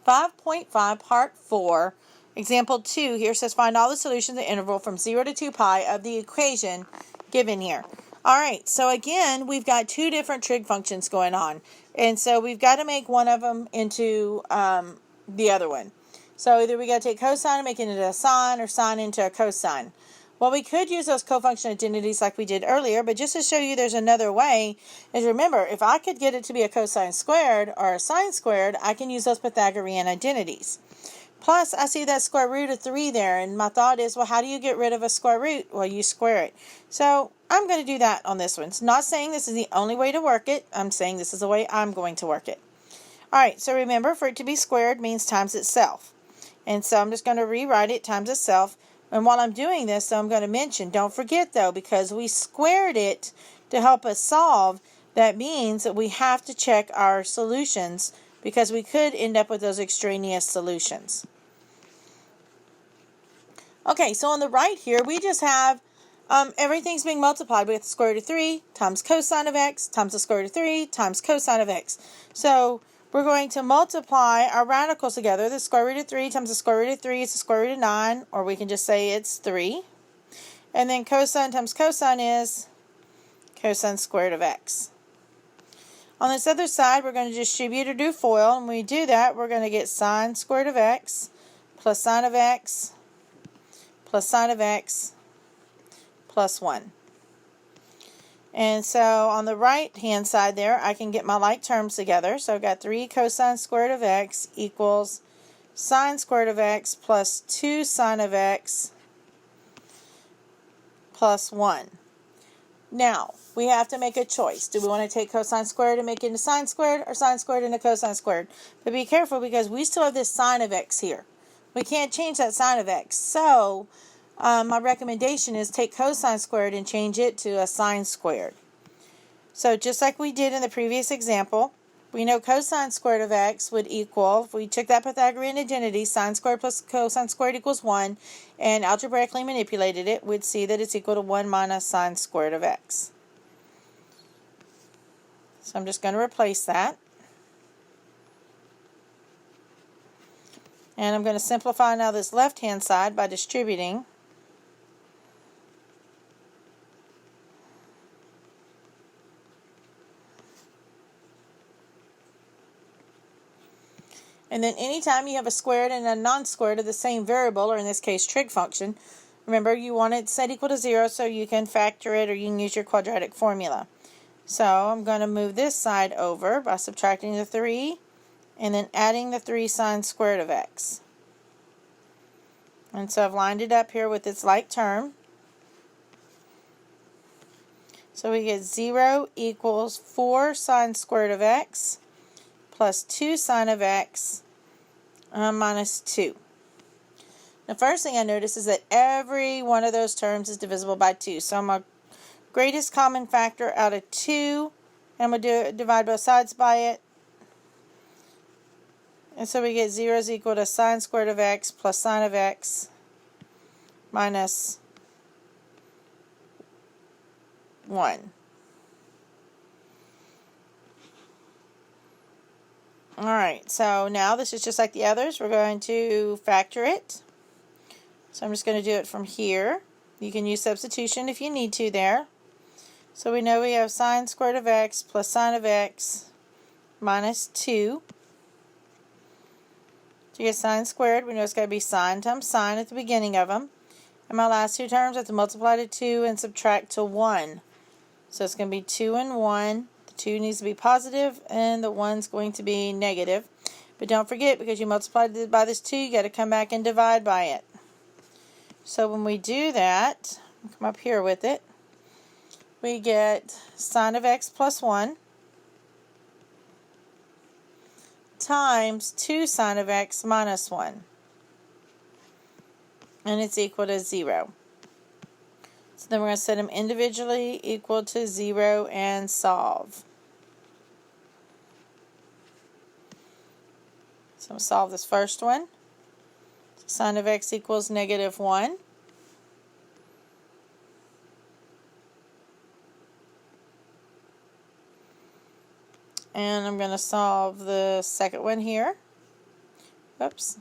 5.5 Part 4, Example 2 here says find all the solutions in the interval from 0 to 2 pi of the equation given here. Alright, so again, we've got two different trig functions going on. And so we've got to make one of them into the other one. So either we got to take cosine and make it into a sine, or sine into a cosine. Well, we could use those cofunction identities like we did earlier, but just to show you there's another way, is remember, if I could get it to be a cosine squared or a sine squared, I can use those Pythagorean identities. Plus, I see that square root of 3 there, and my thought is, well, how do you get rid of a square root? Well, you square it. So I'm going to do that on this one. It's not saying this is the only way to work it. I'm saying this is the way I'm going to work it. All right, so remember, for it to be squared means times itself. And so I'm just going to rewrite it times itself. And while I'm doing this, I'm going to mention, don't forget though, because we squared it to help us solve, that means that we have to check our solutions, because we could end up with those extraneous solutions. Okay, so on the right here, we just have everything's being multiplied with the square root of 3 times cosine of x times the square root of 3 times cosine of x. So we're going to multiply our radicals together. The square root of 3 times the square root of 3 is the square root of 9, or we can just say it's 3. And then cosine times cosine is cosine squared of x. On this other side, we're going to distribute or do FOIL, and when we do that, we're going to get sine squared of x plus sine of x plus sine of x plus 1. And so on the right hand side there, I can get my like terms together. So I've got 3 cosine squared of x equals sine squared of x plus 2 sine of x plus 1. Now, we have to make a choice. Do we want to take cosine squared and make it into sine squared, or sine squared into cosine squared? But be careful, because we still have this sine of x here. We can't change that sine of x. So my recommendation is take cosine squared and change it to a sine squared. So just like we did in the previous example, we know cosine squared of x would equal, if we took that Pythagorean identity, sine squared plus cosine squared equals 1, and algebraically manipulated it, we'd see that it's equal to 1 minus sine squared of x. So I'm just going to replace that. And I'm going to simplify now this left-hand side by distributing. And then anytime you have a squared and a non-squared of the same variable, or in this case trig function, remember you want it set equal to 0 so you can factor it, or you can use your quadratic formula. So I'm going to move this side over by subtracting the 3 and then adding the 3 sine squared of x. And so I've lined it up here with its like term. So we get 0 equals 4 sine squared of x plus 2 sine of x minus 2. The first thing I notice is that every one of those terms is divisible by 2. So my greatest common factor out of 2, and I'm going to divide both sides by it. And so we get 0 is equal to sine squared of x plus sine of x minus 1. Alright, so now this is just like the others. We're going to factor it. So I'm just going to do it from here. You can use substitution if you need to there. So we know we have sine squared of x plus sine of x minus 2. To get sine squared, we know it's got to be sine times sine at the beginning of them. And my last two terms, I have to multiply to 2 and subtract to 1. So it's going to be 2 and 1. 2 needs to be positive, and the 1's going to be negative. But don't forget, because you multiplied it by this 2, you got to come back and divide by it. So when we do that, come up here with it, we get sine of x plus 1 times 2 sine of x minus 1. And it's equal to 0. So then we're going to set them individually equal to 0 and solve. So I'm going to solve this first one. So sine of x equals negative 1. And I'm going to solve the second one here. Whoops.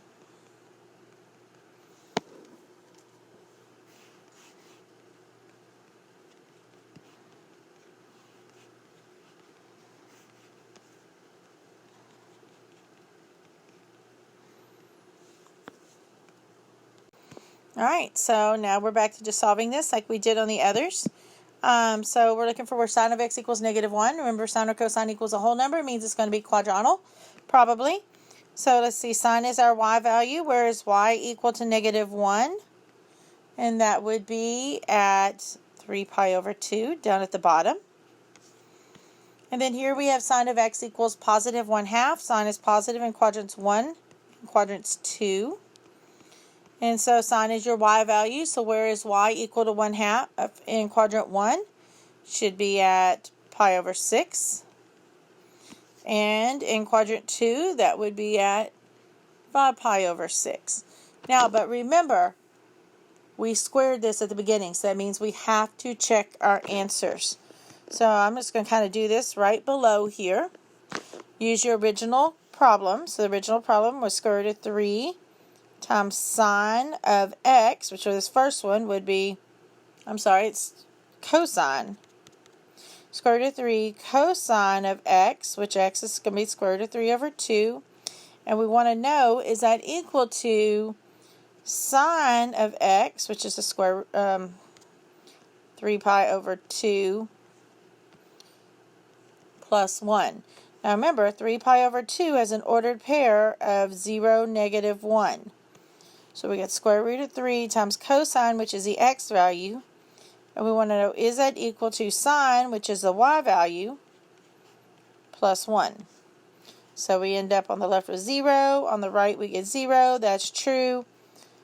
All right, so now we're back to just solving this like we did on the others. So we're looking for where sine of x equals -1. Remember, sine or cosine equals a whole number. It means it's going to be quadrantal, probably. So let's see, sine is our y value. Where is y equal to -1? And that would be at 3 pi over 2 down at the bottom. And then here we have sine of x equals +1/2. Sine is positive in quadrants 1 and quadrants 2. And so sine is your y value. So where is y equal to 1/2 in quadrant 1? Should be at pi over 6. And in quadrant 2, that would be at 5 pi over 6. Now, but remember, we squared this at the beginning, so that means we have to check our answers. So I'm just going to kind of do this right below here. Use your original problem. So the original problem was square root of 3 times sine of x, which was this first one, would be, it's cosine. Square root of 3 cosine of x, which x is going to be square root of 3 over 2. And we want to know, is that equal to sine of x, which is the square 3 pi over 2 plus 1. Now remember, 3 pi over 2 has an ordered pair of 0, -1. So we got square root of 3 times cosine, which is the x value. And we want to know, is that equal to sine, which is the y value, plus 1. So we end up on the left with 0. On the right we get 0. That's true.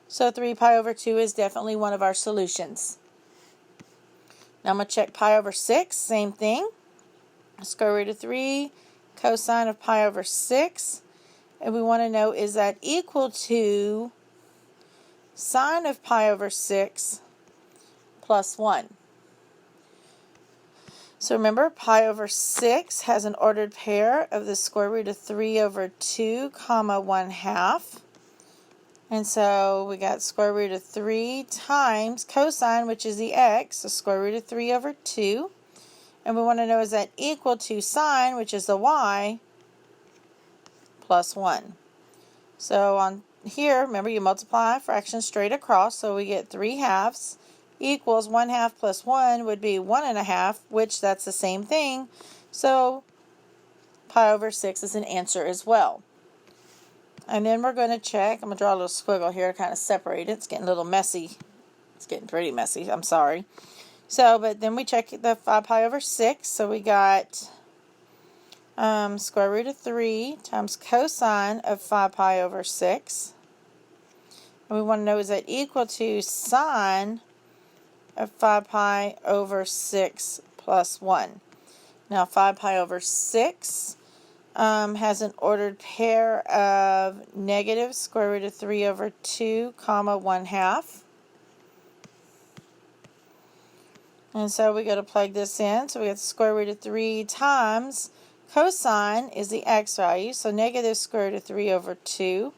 So 3 pi over 2 is definitely one of our solutions. Now I'm going to check pi over 6. Same thing. Square root of 3 cosine of pi over 6. And we want to know, is that equal to sine of pi over 6 plus 1. So remember, pi over 6 has an ordered pair of the square root of 3 over 2, comma 1/2. And so we got square root of 3 times cosine, which is the x, so square root of 3 over 2. And we want to know, is that equal to sine, which is the y, plus 1. So on here, remember, you multiply fractions straight across, so we get 3/2 equals 1/2 plus 1 would be 1/2, which that's the same thing. So pi over 6 is an answer as well. And then we're going to check. I'm going to draw a little squiggle here to kind of separate it. It's getting a little messy. It's getting pretty messy. I'm sorry. So, but then we check the 5 pi over 6. So we got square root of 3 times cosine of 5 pi over 6. And we want to know, is that equal to sine of 5 pi over 6 plus 1. Now 5 pi over 6 has an ordered pair of negative square root of 3 over 2, comma 1/2. And so we got to plug this in. So we got the square root of 3 times cosine is the x value, so negative square root of 3 over 2.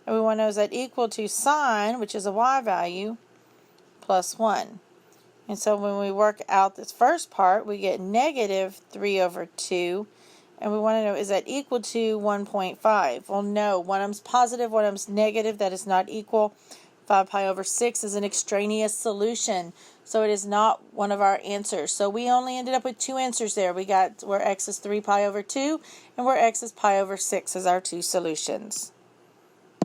And we want to know, is that equal to sine, which is a y value, plus 1. And so when we work out this first part, we get negative 3 over 2. And we want to know, is that equal to 1.5? Well, no. One of them's positive, one of them's negative. That is not equal. 5 pi over 6 is an extraneous solution, so it is not one of our answers. So we only ended up with 2 answers there. We got where x is 3 pi over 2 and where x is pi over 6 as our 2 solutions.